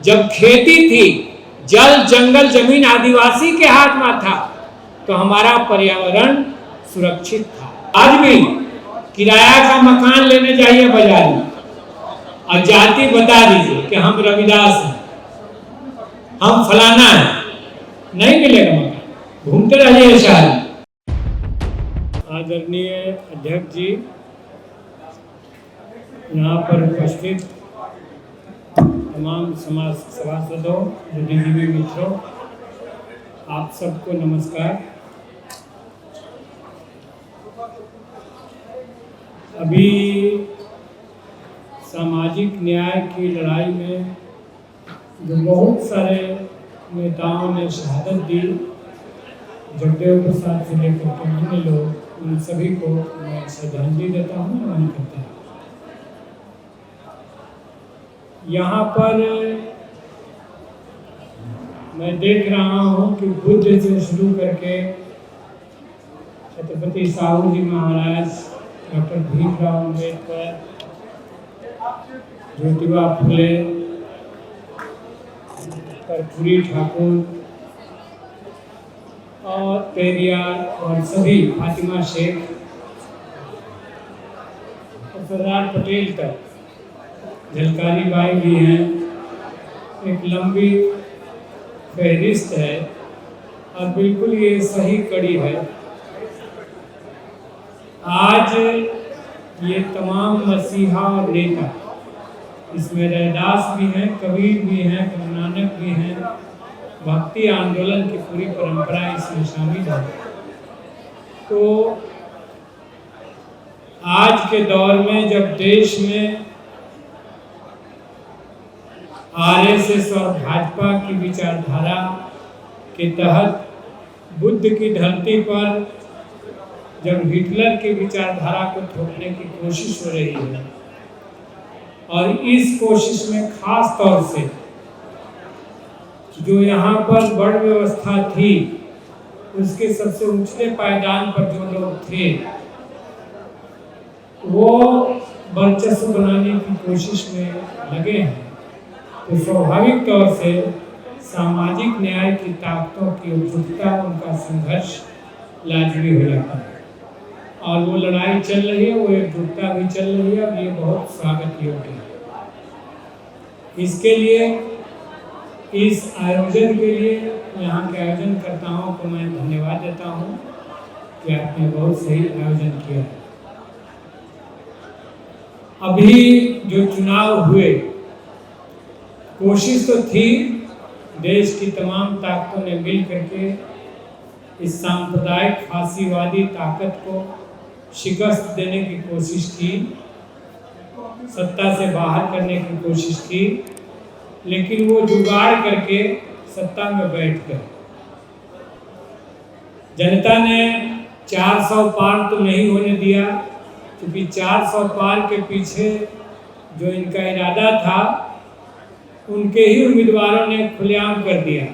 जब खेती थी, जल जंगल जमीन आदिवासी के हाथ में था, तो हमारा पर्यावरण सुरक्षित था। आज भी किराया का मकान लेने जाइए बाजार में और जाति बता दीजिए कि हम रविदास हैं, हम फलाना है, नहीं मिलेगा मकान, घूमते रहिए शहर में। आदरणीय अध्यक्ष जी, यहाँ पर उपस्थित तमाम समाज सभासदों, बुद्धिजीवी मित्रों, आप सबको नमस्कार। अभी सामाजिक न्याय की लड़ाई में जो बहुत सारे नेताओं ने शहादत दी, जगदेव प्रसाद से लेकर के अन्य लोग, उन सभी को मैं श्रद्धांजलि देता हूँ, नमन करता हूँ। यहाँ पर मैं देख रहा हूँ कि बुद्ध से शुरू करके छत्रपति साहू जी महाराज, डॉक्टर भीमराव अम्बेडकर, ज्योतिबा फुले, कर्पूरी ठाकुर और पेरियार और सभी, फातिमा शेख और सरदार पटेल तक, झलकारी बाई भी हैं। एक लंबी फहरिस्त है और बिल्कुल ये सही कड़ी है। आज ये तमाम मसीहा और नेता, इसमें रैदास भी हैं, कबीर भी हैं, गुरु नानक भी हैं, भक्ति आंदोलन की पूरी परंपरा इसमें शामिल है। तो आज के दौर में जब देश में आरएसएस और भाजपा की विचारधारा के तहत बुद्ध की धरती पर जब हिटलर की विचारधारा को थोपने की कोशिश हो रही है, और इस कोशिश में खास तौर से जो यहाँ पर बड़ व्यवस्था थी, उसके सबसे ऊंचे पायदान पर जो लोग थे, वो वर्चस्व बनाने की कोशिश में लगे हैं। तो स्वाभाविक तौर से सामाजिक न्याय की ताकतों की उपयुक्तता, उनका संघर्ष लाजमी हो जाता है। और वो लड़ाई चल रही है, वो एकजुटता भी चल रही है, और ये बहुत स्वागत योग्य है। इसके लिए, इस आयोजन के लिए यहाँ के आयोजनकर्ताओं को मैं धन्यवाद देता हूँ कि आपने बहुत सही आयोजन किया है। अभी जो चुनाव हुए, कोशिश तो थी, देश की तमाम ताकतों ने मिल करके इस सांप्रदायिक फांसीवादी ताकत को शिकस्त देने की कोशिश की, सत्ता से बाहर करने की कोशिश की, लेकिन वो जुगाड़ करके सत्ता में बैठ गए। जनता ने 400 पार तो नहीं होने दिया, क्योंकि 400 पार के पीछे जो इनका इरादा था, उनके ही उम्मीदवारों ने खुलेआम कर दिया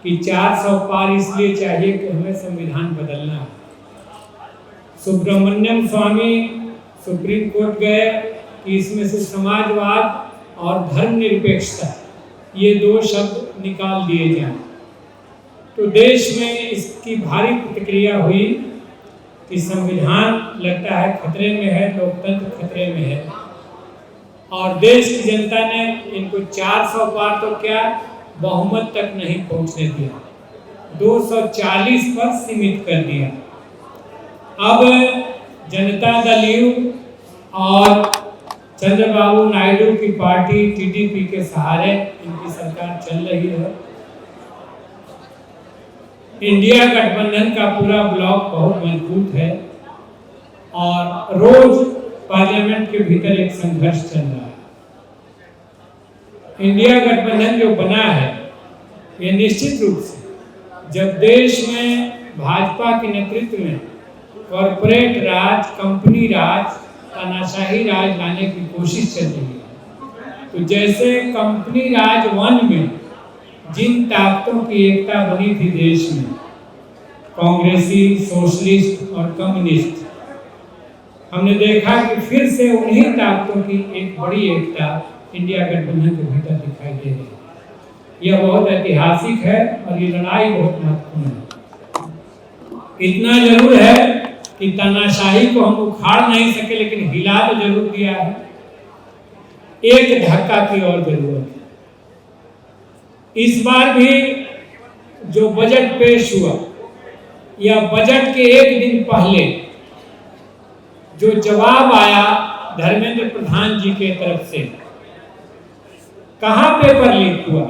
कि 400 पार इसलिए चाहिए कि हमें संविधान बदलना है। सुब्रमण्यम स्वामी सुप्रीम कोर्ट गए कि इसमें से समाजवाद और धर्मनिरपेक्षता, ये 2 शब्द निकाल दिए जाएं। तो देश में इसकी भारी प्रतिक्रिया हुई कि संविधान लगता है खतरे में है, लोकतंत्र खतरे में है। और देश की जनता ने इनको 400 पार तो क्या, बहुमत तक नहीं पहुंचने दिया, 240 पर सीमित कर दिया। अब जनता दल यू और चंद्रबाबू नायडू की पार्टी टीडीपी के सहारे इनकी सरकार चल रही है। इंडिया गठबंधन का पूरा ब्लॉक बहुत मजबूत है और रोज पार्लियामेंट के भीतर एक संघर्ष चल रहा है। इंडिया गठबंधन जो बना है, ये निश्चित रूप से जब देश में भाजपा के नेतृत्व में कॉरपोरेट राज, कंपनी राज, तानाशाही राज लाने की कोशिश चल रही है, तो जैसे कंपनी राज 1 में जिन ताकतों की एकता बनी थी देश में, कांग्रेसी, सोशलिस्ट और कम्युनिस्ट, हमने देखा कि फिर से उन्हीं ताकतों की एक बड़ी एकता इंडिया गठबंधन के भीतर दिखाई दे रही है। यह बहुत ऐतिहासिक है और ये लड़ाई बहुत महत्वपूर्ण है। इतना जरूर है कि तानाशाही को हम उखाड़ नहीं सके, लेकिन हिला तो जरूर दिया है। एक धक्का की और जरूरत है। इस बार भी जो बजट पेश हुआ या बजट के एक दिन पहले जो जवाब आया धर्मेंद्र प्रधान जी के तरफ से, कहाँ पेपर लीक हुआ?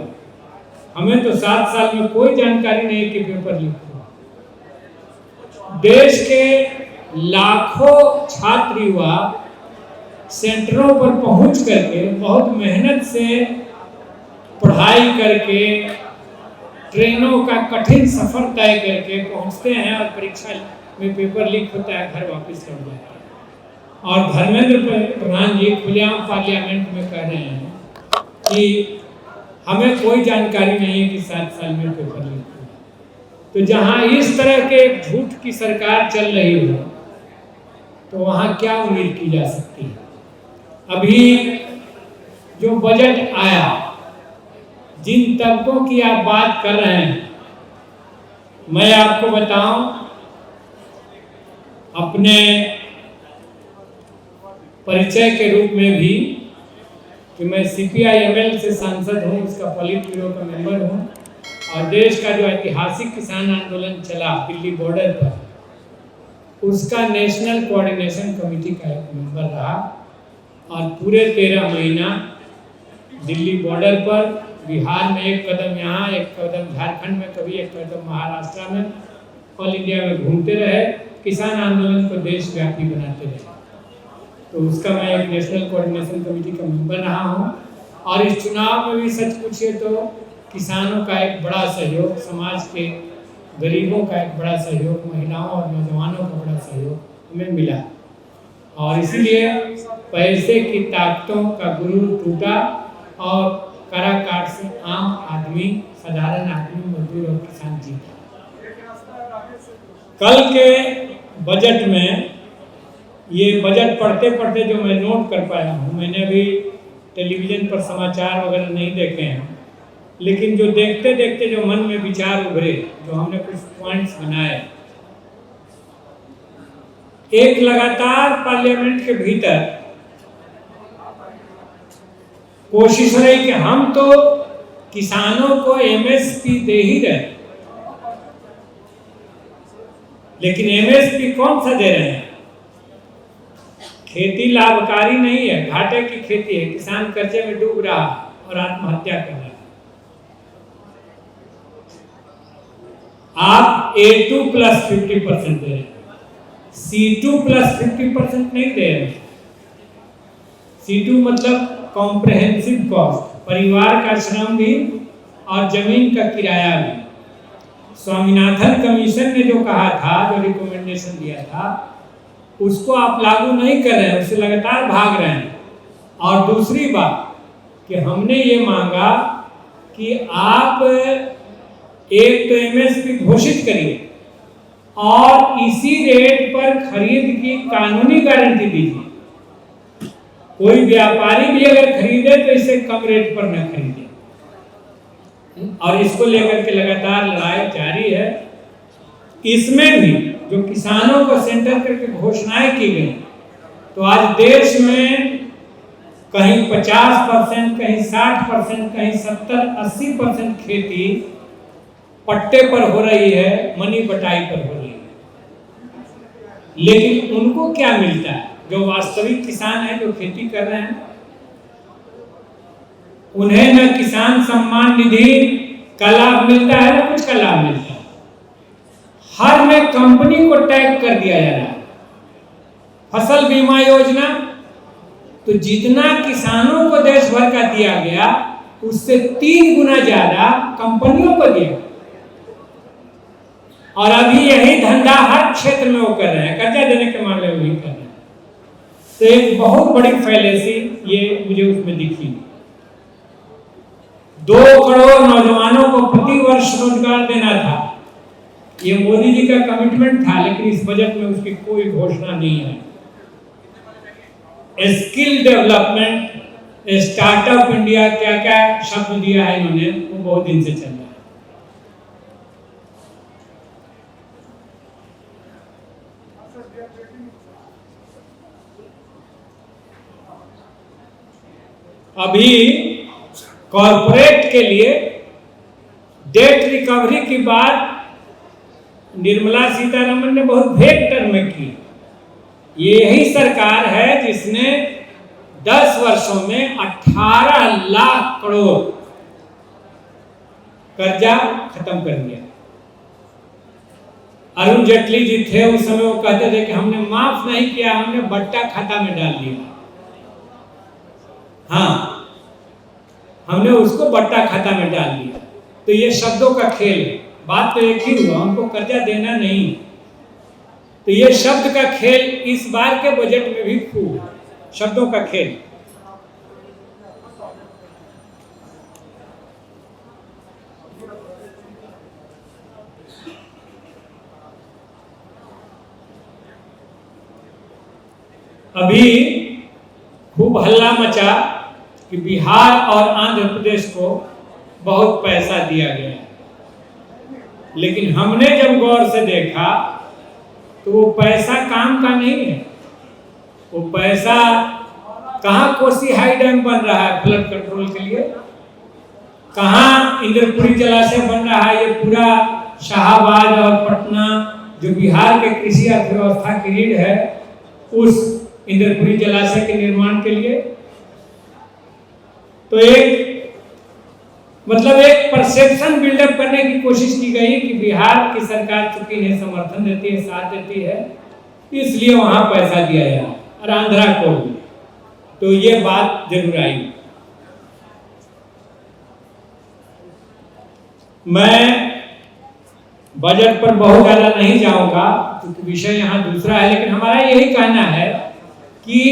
हमें तो 7 साल में कोई जानकारी नहीं कि पेपर लीक हुआ। देश के लाखों छात्र युवा सेंटरों पर पहुंच करके बहुत मेहनत से पढ़ाई करके ट्रेनों का कठिन सफर तय करके पहुंचते हैं और परीक्षा में पेपर लीक होता है, घर वापस लौट जाते हैं। और धर्मेंद्र प्रधान जी खुलेआम पार्लियामेंट में कह रहे हैं कि हमें कोई जानकारी नहीं है कि 7 साल में पेपर लीक हुआ। तो जहां इस तरह के एक झूठ की सरकार चल रही हो तो वहां क्या उम्मीद की जा सकती है? अभी जो बजट आया, जिन तबकों की आप बात कर रहे हैं, मैं आपको बताऊं, अपने परिचय के रूप में भी कि मैं CPI-ML से सांसद हूं, उसका पॉलिट ब्यूरो का मेंबर हूं और देश का जो ऐतिहासिक किसान आंदोलन चला दिल्ली बॉर्डर पर, उसका नेशनल कोऑर्डिनेशन कमेटी का एक मेंबर रहा और पूरे 13 महीना दिल्ली बॉर्डर पर, बिहार में एक कदम यहाँ, एक कदम झारखंड में, कभी एक कदम महाराष्ट्र में, ऑल इंडिया में घूमते रहे, किसान आंदोलन को देशव्यापी बनाते रहे। तो उसका मैं एक नेशनल कोऑर्डिनेशन कमेटी का मेंबर रहा हूँ। और इस चुनाव में भी सच पूछिए तो किसानों का एक बड़ा सहयोग, समाज के गरीबों का एक बड़ा सहयोग, महिलाओं और नौजवानों का बड़ा सहयोग हमें मिला और इसीलिए पैसे की ताकतों का गुरूर टूटा और काराकाट से आम आदमी, साधारण आदमी, मजदूर और किसान जीता। कल के बजट में ये बजट पढ़ते पढ़ते जो मैं नोट कर पाया हूँ, मैंने अभी टेलीविज़न पर समाचार वगैरह नहीं देखे हैं, लेकिन जो देखते देखते जो मन में विचार उभरे, जो हमने कुछ पॉइंट्स बनाए, एक लगातार पार्लियामेंट के भीतर कोशिश रही कि हम तो किसानों को MSP दे ही रहे, लेकिन MSP कौन सा दे रहे हैं? खेती लाभकारी नहीं है, घाटे की खेती है, किसान कर्जे में डूब रहा और आत्महत्या कर रहा है। आप A2 + 50% दे रहे हैं, C2 + 50% नहीं दे रहे। C2 मतलब कॉम्प्रहेंसिव कॉस्ट, परिवार का श्रम भी और जमीन का किराया भी। स्वामीनाथन कमीशन ने जो कहा था, जो रिकमेंडेशन दिया था, उसको आप लागू नहीं कर रहे हैं, उससे लगातार भाग रहे हैं। और दूसरी बात कि हमने ये मांगा कि आप एक तो MSP घोषित करिए और इसी रेट पर खरीद की कानूनी गारंटी दीजिए। कोई व्यापारी भी अगर खरीदे तो इसे कम रेट पर न खरीदे। और इसको लेकर के लगातार लड़ाई जारी है। इसमें भी जो किसानों को सेंटर करके घोषणाएं की गई, तो आज देश में कहीं 50%, कहीं 60%, कहीं 70-80% खेती पट्टे पर हो रही है, मनी बटाई पर हो रही है। लेकिन उनको क्या मिलता है? जो वास्तविक किसान हैं, जो खेती कर रहे हैं, उन्हें न किसान सम्मान निधि का लाभ मिलता है, न कुछ का लाभ मिलता है। हर में कंपनी को टैग कर दिया जा रहा है। फसल बीमा योजना तो जितना किसानों को देश भर का दिया गया, उससे 3 गुना ज्यादा कंपनियों को दिया। और अभी यही धंधा हर क्षेत्र में वो कर रहे हैं, कर्जा देने के मामले में भी कर रहे हैं। तो एक बहुत बड़ी फैलेसी ये मुझे उसमें दिखी। 2 करोड़ नौजवानों को प्रति वर्ष रोजगार देना था, ये मोदी जी का कमिटमेंट था, लेकिन इस बजट में उसकी कोई घोषणा नहीं है। स्किल डेवलपमेंट स्टार्टअप इंडिया, क्या क्या शब्द दिया है इन्होंने, वो बहुत दिन से चल रहा है। अभी कॉरपोरेट के लिए डेट रिकवरी की बात निर्मला सीतारमण ने बहुत वेग टर्म में की। ये यही सरकार है जिसने 10 वर्षों में 18 लाख करोड़ कर्जा खत्म कर दिया। अरुण जेटली जी थे उस समय, वो कहते थे कि हमने माफ नहीं किया, हमने बट्टा खाता में डाल दिया। हाँ, हमने उसको बट्टा खाता में डाल दिया। तो ये शब्दों का खेल है, बात तो एक ही हुआ, उनको कर्जा देना नहीं। तो ये शब्द का खेल इस बार के बजट में भी खूब, शब्दों का खेल। अभी खूब हल्ला मचा कि बिहार और आंध्र प्रदेश को बहुत पैसा दिया गया है, लेकिन हमने जब गौर से देखा तो वो पैसा काम का नहीं है। वो पैसा कहाँ कोसी हाई डैम बन रहा है फ्लड कंट्रोल के लिए, कहाँ इंद्रपुरी जलाशय बन रहा है, ये पूरा शाहबाद और पटना जो बिहार के कृषि अर्थव्यवस्था की रीढ़ है, उस इंद्रपुरी जलाशय के निर्माण के लिए। तो एक मतलब एक परसेप्शन बिल्डअप करने की कोशिश की गई कि बिहार की सरकार चूंकि इन्हें समर्थन देती है, साथ देती है, इसलिए वहां पैसा दिया जाए, और आंध्रा को भी। तो ये बात जरूर आई। मैं बजट पर बहुत ज्यादा नहीं जाऊंगा क्योंकि विषय यहाँ दूसरा है, लेकिन हमारा यही कहना है कि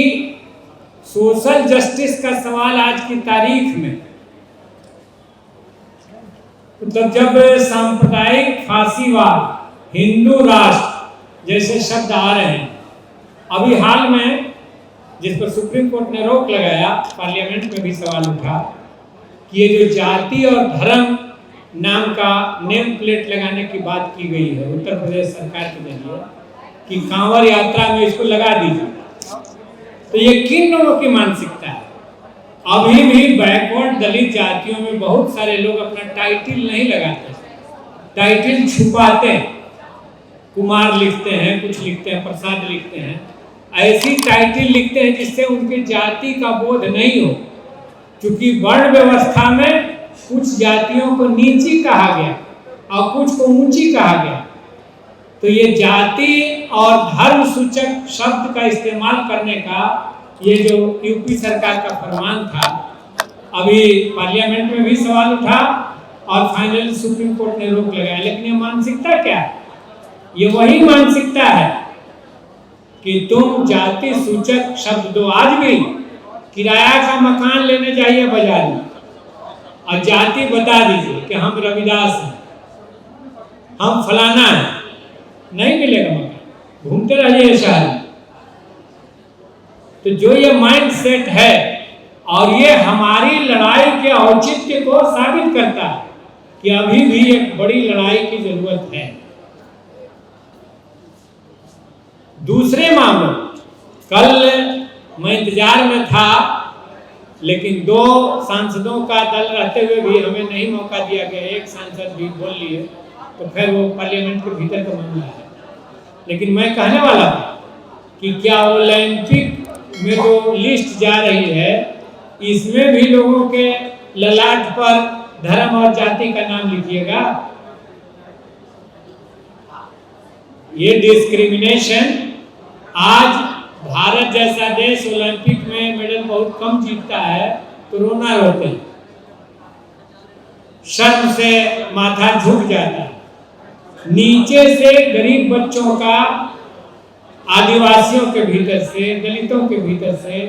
सोशल जस्टिस का सवाल आज की तारीख में, मतलब जब सांप्रदायिक फांसीवाद, हिंदू राष्ट्र जैसे शब्द आ रहे हैं, अभी हाल में जिस पर सुप्रीम कोर्ट ने रोक लगाया, पार्लियामेंट में भी सवाल उठा कि ये जो जाति और धर्म नाम का नेम प्लेट लगाने की बात की गई है उत्तर प्रदेश सरकार के जरिए कि कांवड़ यात्रा में इसको लगा दीजिए, तो ये किन लोगों की मानसिकता है? अभी भी बैकवर्ड दलित जातियों में बहुत सारे लोग अपना टाइटल नहीं लगाते, टाइटल छुपाते हैं, कुमार लिखते हैं, कुछ लिखते हैं, प्रसाद लिखते हैं, ऐसी टाइटल लिखते हैं जिससे उनकी जाति का बोध नहीं हो। क्योंकि वर्ण व्यवस्था में कुछ जातियों को नीची कहा गया और कुछ को ऊंची कहा गया। तो ये जाति और धर्म सूचक शब्द का इस्तेमाल करने का ये जो यूपी सरकार का फरमान था, अभी पार्लियामेंट में भी सवाल उठा और फाइनली सुप्रीम कोर्ट ने रोक लगाया। लेकिन ये मानसिकता क्या है? ये वही मानसिकता है कि तुम जाति सूचक शब्द दो। आज भी किराया का मकान लेने जाइए बाजार में और जाति बता दीजिए कि हम रविदास हैं, हम फलाना है, नहीं मिलेगा मकान, घूमते रहिए शहर में। तो जो ये माइंड सेट है, और ये हमारी लड़ाई के औचित्य को साबित करता है कि अभी भी एक बड़ी लड़ाई की जरूरत है। दूसरे मामलों, कल मैं इंतजार में था, लेकिन 2 सांसदों का दल रहते हुए भी हमें नहीं मौका दिया गया, एक सांसद भी बोल लिए, तो फिर वो पार्लियामेंट के भीतर का मामला है। लेकिन मैं कहने वाला था कि क्या ओलंपिक में जो लिस्ट जा रही है, इसमें भी लोगों के ललाट पर धर्म और जाति का नाम लिखिएगा? ये डिस्क्रिमिनेशन, आज भारत जैसा देश ओलंपिक में मेडल बहुत कम जीतता है तो रोना रोते हैं, शर्म से माथा झुक जाता है। नीचे से गरीब बच्चों का, आदिवासियों के भीतर से, दलितों के भीतर से,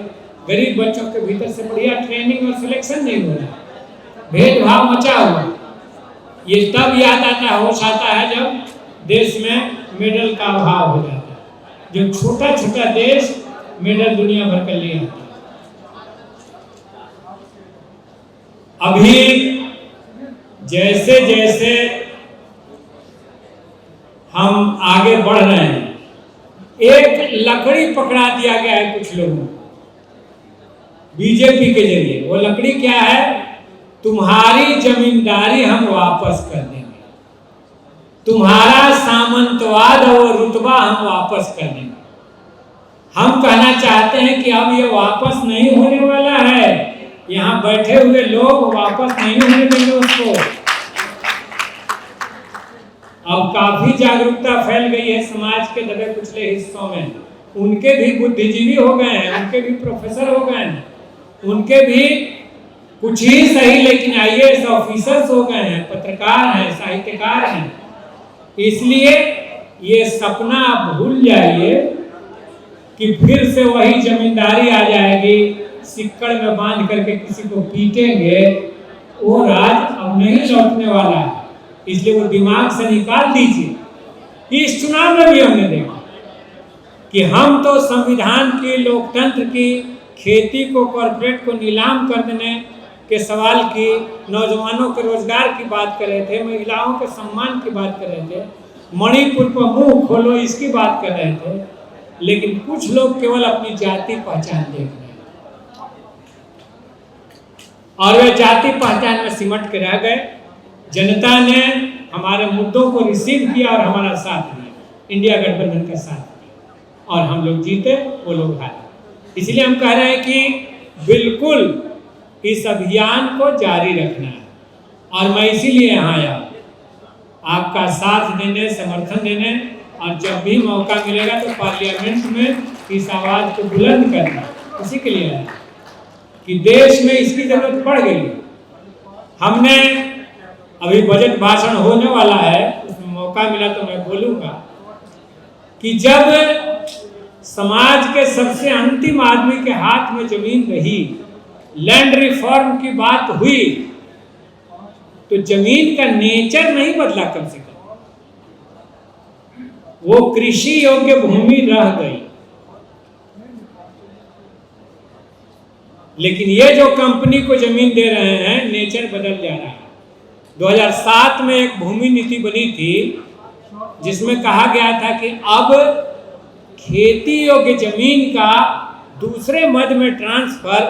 गरीब बच्चों के भीतर से बढ़िया ट्रेनिंग और सिलेक्शन नहीं हो रहा, भेदभाव मचा हुआ। ये तब याद आता, होश आता है जब देश में मेडल का अभाव हो जाता है, जब छोटा छोटा देश मेडल दुनिया भर का ले आता है। अभी जैसे जैसे हम आगे बढ़ रहे हैं, एक लकड़ी पकड़ा दिया गया है कुछ लोगों को बीजेपी के जरिए। वो लकड़ी क्या है? तुम्हारी जमींदारी हम वापस कर देंगे, तुम्हारा सामंतवाद और रुतबा हम वापस कर देंगे। हम कहना चाहते हैं कि अब ये वापस नहीं होने वाला है। यहाँ बैठे हुए लोग वापस नहीं होने देंगे उसको। अब काफी जागरूकता फैल गई है समाज के दबे कुचले हिस्सों में। उनके भी बुद्धिजीवी हो गए हैं, उनके भी प्रोफेसर हो गए हैं, उनके भी कुछ ही सही लेकिन आईएएस ऑफिसर्स हो गए हैं, पत्रकार हैं, साहित्यकार हैं। इसलिए ये सपना आप भूल जाइए कि फिर से वही जमींदारी आ जाएगी, सिक्कड़ में बांध करके किसी को पीटेंगे। वो राज अब नहीं लौटने वाला है, इसलिए वो दिमाग से निकाल दीजिए। इस चुनाव में भी हमने देखा कि हम तो संविधान की, लोकतंत्र की, खेती को, कॉर्पोरेट को नीलाम कर देने के सवाल की, नौजवानों के रोजगार की बात कर रहे थे, महिलाओं के सम्मान की बात कर रहे थे, मणिपुर पर मुंह खोलो इसकी बात कर रहे थे। लेकिन कुछ लोग केवल अपनी जाति पहचान देख रहे हैं और वे जाति पहचान में सिमट के रह गए। जनता ने हमारे मुद्दों को रिसीव किया और हमारा साथ दिया, इंडिया गठबंधन का साथ दिया, और हम लोग जीते, वो लोग हारे। इसलिए हम कह रहे हैं कि बिल्कुल इस अभियान को जारी रखना है। और मैं इसीलिए यहाँ आया, आपका साथ देने, समर्थन देने, और जब भी मौका मिलेगा तो पार्लियामेंट में इस आवाज को बुलंद करना, उसी के लिए आया कि देश में इसकी जरूरत पड़ गई। हमने अभी बजट भाषण होने वाला है, उसमें मौका मिला तो मैं बोलूंगा कि जब समाज के सबसे अंतिम आदमी के हाथ में जमीन रही, लैंड रिफॉर्म की बात हुई, तो जमीन का नेचर नहीं बदला, कम से कम वो कृषि योग्य भूमि रह गई। लेकिन ये जो कंपनी को जमीन दे रहे हैं, नेचर बदल जा रहा है। 2007 में एक भूमि नीति बनी थी जिसमें कहा गया था कि अब खेती योग्य जमीन का दूसरे मद में ट्रांसफर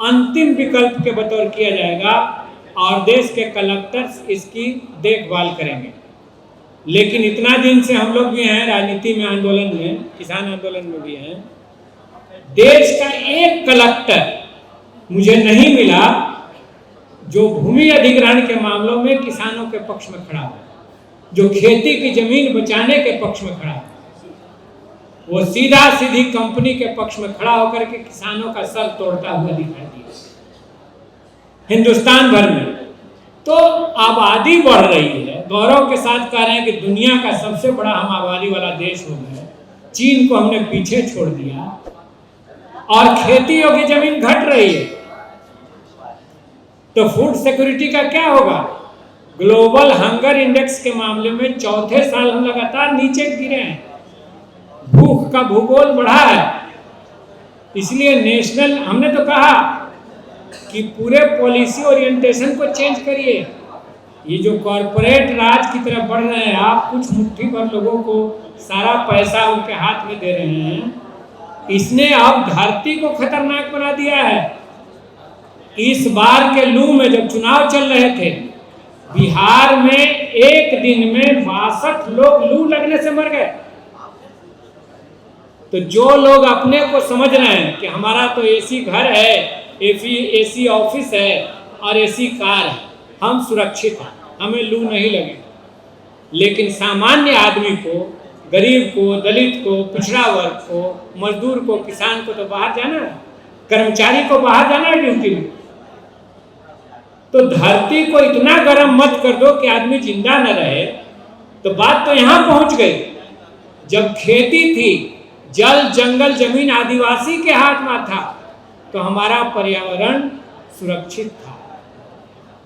अंतिम विकल्प के बतौर किया जाएगा और देश के कलेक्टर्स इसकी देखभाल करेंगे। लेकिन इतना दिन से हम लोग भी हैं राजनीति में, आंदोलन में, किसान आंदोलन में भी हैं, देश का एक कलेक्टर मुझे नहीं मिला जो भूमि अधिग्रहण के मामलों में किसानों के पक्ष में खड़ा हो, जो खेती की जमीन बचाने के पक्ष में खड़ा हो। वो सीधा सीधी कंपनी के पक्ष में खड़ा होकर के किसानों का सर तोड़ता हुआ दिखाई दिया हिंदुस्तान भर में। तो आबादी बढ़ रही है, गौरव के साथ कह रहे हैं कि दुनिया का सबसे बड़ा हम आबादी वाला देश हो गए, चीन को हमने पीछे छोड़ दिया, और खेती योग्य जमीन घट रही है। तो फूड सिक्योरिटी का क्या होगा? ग्लोबल हंगर इंडेक्स के मामले में चौथे साल हम लगातार नीचे गिरे हैं, भूख का भूगोल बढ़ा है। इसलिए नेशनल, हमने तो कहा कि पूरे पॉलिसी ओरिएंटेशन को चेंज करिए। ये जो कॉरपोरेट राज की तरफ बढ़ रहे हैं, आप कुछ मुट्ठी भर लोगों को सारा पैसा उनके हाथ में दे रहे हैं, इसने अब धरती को खतरनाक बना दिया है। इस बार के लू में जब चुनाव चल रहे थे, बिहार में एक दिन में 62 लोग लू लगने से मर गए। तो जो लोग अपने को समझ रहे हैं कि हमारा तो एसी घर है, एसी ऑफिस है और एसी कार है, हम सुरक्षित हैं, हमें लू नहीं लगे, लेकिन सामान्य आदमी को, गरीब को, दलित को, पिछड़ा वर्ग को, मजदूर को, किसान को तो बाहर जाना है, कर्मचारी को बाहर जाना है ड्यूटी में। तो धरती को इतना गर्म मत कर दो कि आदमी जिंदा न रहे। तो बात तो यहां पहुंच गई, जब खेती थी, जल जंगल जमीन आदिवासी के हाथ में था, तो हमारा पर्यावरण सुरक्षित था,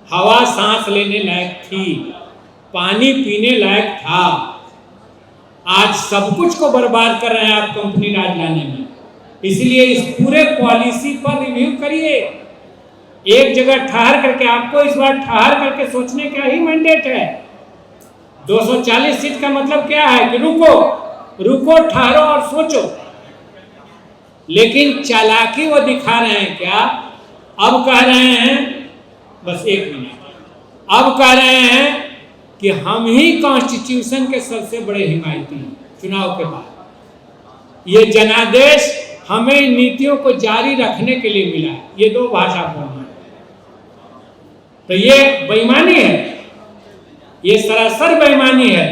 हवा सांस लेने लायक थी, पानी पीने लायक था। आज सब कुछ को बर्बाद कर रहे हैं आप कंपनी राज लाने में। इसलिए इस पूरे पॉलिसी पर रिव्यू करिए, एक जगह ठहर करके, आपको इस बार ठहर करके सोचने का ही मैंडेट है। 240 सीट का मतलब क्या है कि रुको, ठहरो और सोचो। लेकिन चालाकी वो दिखा रहे हैं क्या? अब कह रहे हैं, बस एक मिनट, अब कह रहे हैं कि हम ही कॉन्स्टिट्यूशन के सबसे बड़े हिमायती हैं चुनाव के बाद। ये जनादेश हमें नीतियों को जारी रखने के लिए मिला है। ये दो भाषा बोलना, तो ये बेईमानी है, ये सरासर बेईमानी है।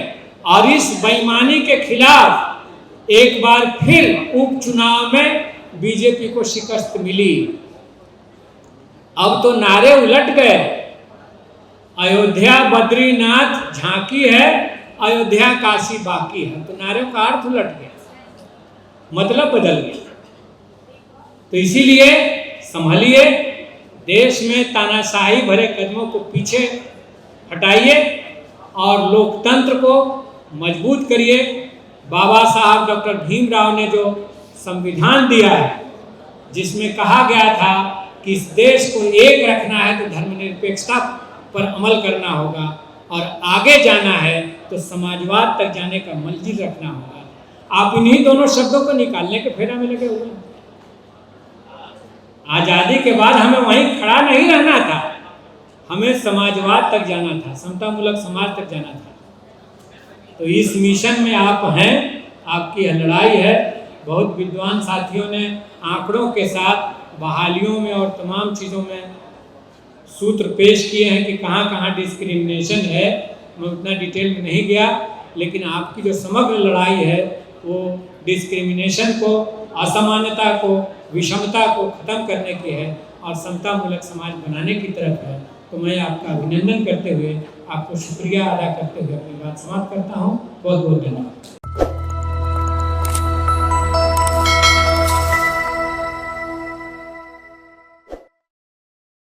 और इस बेईमानी के खिलाफ एक बार फिर उपचुनाव में बीजेपी को शिकस्त मिली। अब तो नारे उलट गए। अयोध्या बद्रीनाथ झांकी है, अयोध्या काशी बाकी है। तो नारे का अर्थ उलट गया, मतलब बदल गया। तो इसीलिए संभलिए, देश में तानाशाही भरे कदमों को पीछे हटाइए और लोकतंत्र को मजबूत करिए। बाबा साहब डॉक्टर भीमराव ने जो संविधान दिया है, जिसमें कहा गया था कि इस देश को एक रखना है तो धर्मनिरपेक्षता पर अमल करना होगा, और आगे जाना है तो समाजवाद तक जाने का मंजिल रखना होगा। आप इन्हीं दोनों शब्दों को निकालने के फेरा में लगे हुए हैं। आज़ादी के बाद हमें वहीं खड़ा नहीं रहना था, हमें समाजवाद तक जाना था, समतामूलक समाज तक जाना था। तो इस मिशन में आप हैं, आपकी लड़ाई है। बहुत विद्वान साथियों ने आंकड़ों के साथ बहालियों में और तमाम चीज़ों में सूत्र पेश किए हैं कि कहाँ कहाँ डिस्क्रिमिनेशन है। मैं उतना डिटेल में नहीं गया, लेकिन आपकी जो समग्र लड़ाई है वो डिस्क्रिमिनेशन को, असमानता को, विषमता को खत्म करने की है और समतामूलक समाज बनाने की तरफ है। तो मैं आपका अभिनंदन करते हुए, आपको शुक्रिया अदा करते हुए अपनी बात समाप्त करता हूँ। बहुत बहुत धन्यवाद।